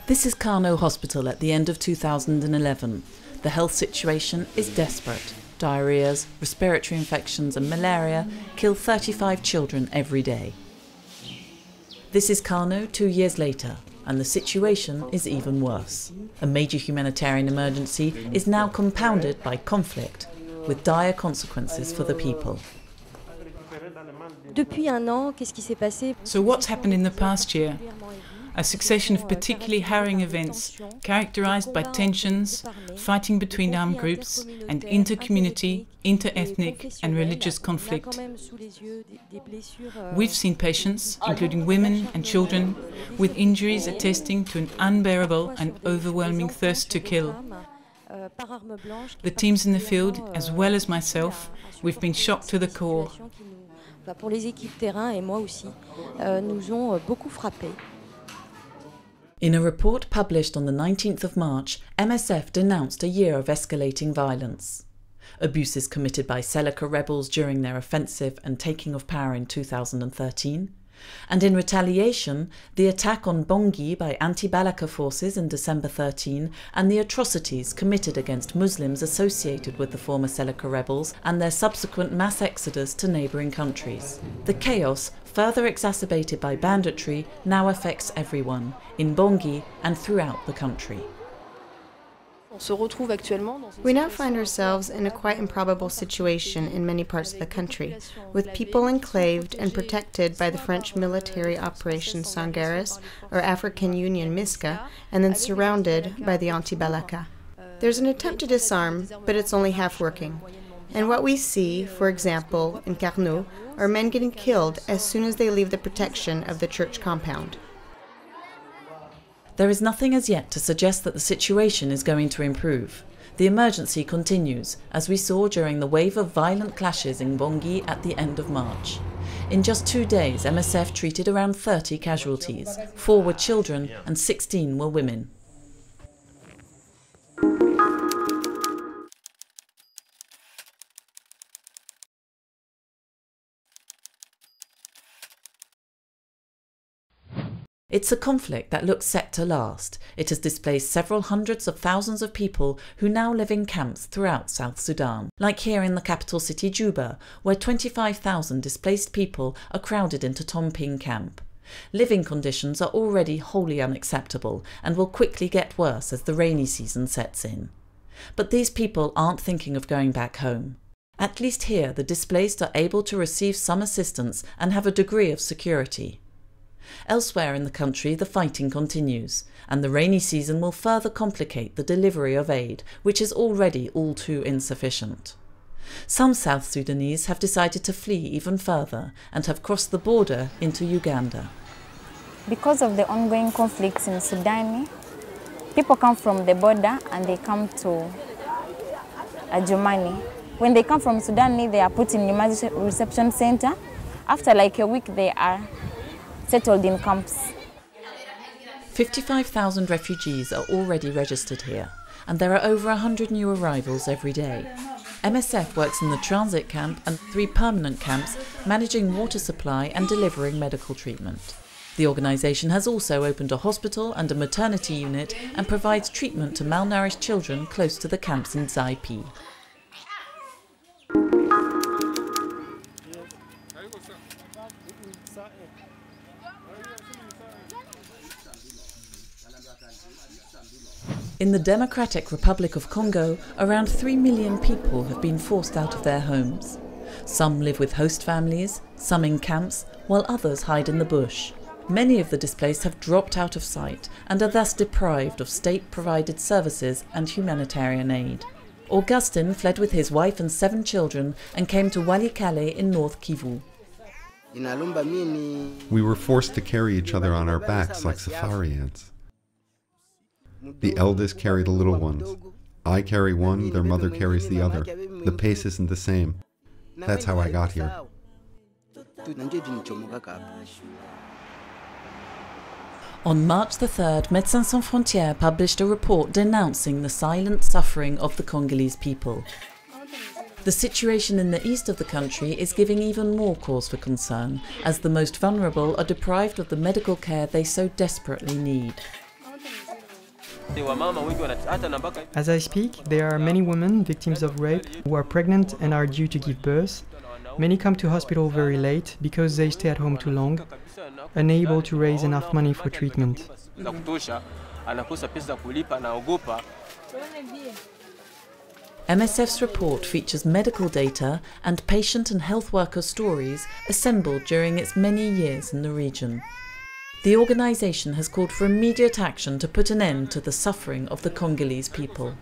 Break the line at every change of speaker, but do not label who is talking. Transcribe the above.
This is Kano Hospital at the end of 2011. The health situation is desperate. Diarrheas, respiratory infections and malaria kill 35 children every day. This is Kano 2 years later, and the situation is even worse. A major humanitarian emergency is now compounded by conflict, with dire consequences for the people.
So what's happened in the past year? A succession of particularly harrowing events characterized by tensions, fighting between armed groups, and inter-community, inter-ethnic and religious conflict. We've seen patients, including women and children, with injuries attesting to an unbearable and overwhelming thirst to kill. The teams in the field, as well as myself, we've been shocked to the core.
Pour les équipes terrain et moi aussi, nous ont beaucoup frappés.
In a report published on the 19th of March, MSF denounced a year of escalating violence. Abuses committed by Seleka rebels during their offensive and taking of power in 2013, and in retaliation, the attack on Bongi by anti-Balaka forces in December 13 and the atrocities committed against Muslims associated with the former Seleka rebels and their subsequent mass exodus to neighbouring countries. The chaos, further exacerbated by banditry, now affects everyone, in Bongi and throughout the country.
We now find ourselves in a quite improbable situation in many parts of the country, with people enclaved and protected by the French military Operation Sangaris or African Union MISCA, and then surrounded by the anti-Balaka. There's an attempt to disarm, but it's only half working. And what we see, for example, in Carnot, are men getting killed as soon as they leave the protection of the church compound.
There is nothing as yet to suggest that the situation is going to improve. The emergency continues, as we saw during the wave of violent clashes in Bongi at the end of March. In just 2 days, MSF treated around 30 casualties. 4 were children and 16 were women. It's a conflict that looks set to last. It has displaced several hundreds of thousands of people who now live in camps throughout South Sudan, like here in the capital city Juba, where 25,000 displaced people are crowded into Tomping camp. Living conditions are already wholly unacceptable and will quickly get worse as the rainy season sets in. But these people aren't thinking of going back home. At least here, the displaced are able to receive some assistance and have a degree of security. Elsewhere in the country, the fighting continues, and the rainy season will further complicate the delivery of aid, which is already all too insufficient. Some South Sudanese have decided to flee even further and have crossed the border into Uganda.
Because of the ongoing conflicts in Sudan, people come from the border and they come to Germany. When they come from Sudan, they are put in an emergency reception center. After like a week, they are settled in camps.
55,000 refugees are already registered here, and there are over 100 new arrivals every day. MSF works in the transit camp and 3 permanent camps, managing water supply and delivering medical treatment. The organisation has also opened a hospital and a maternity unit and provides treatment to malnourished children close to the camps in Zaipi. In the Democratic Republic of Congo, around 3 million people have been forced out of their homes. Some live with host families, some in camps, while others hide in the bush. Many of the displaced have dropped out of sight and are thus deprived of state-provided services and humanitarian aid. Augustin fled with his wife and 7 children and came to Walikale in North Kivu.
We were forced to carry each other on our backs like safari ants. The eldest carry the little ones. I carry one, their mother carries the other. The pace isn't the same. That's how I got here.
On March the 3rd, Médecins Sans Frontières published a report denouncing the silent suffering of the Congolese people. The situation in the east of the country is giving even more cause for concern, as the most vulnerable are deprived of the medical care they so desperately need.
As I speak, there are many women victims of rape who are pregnant and are due to give birth. Many come to hospital very late because they stay at home too long, unable to raise enough money for treatment.
MSF's report features medical data and patient and health worker stories assembled during its many years in the region. The organisation has called for immediate action to put an end to the suffering of the Congolese people.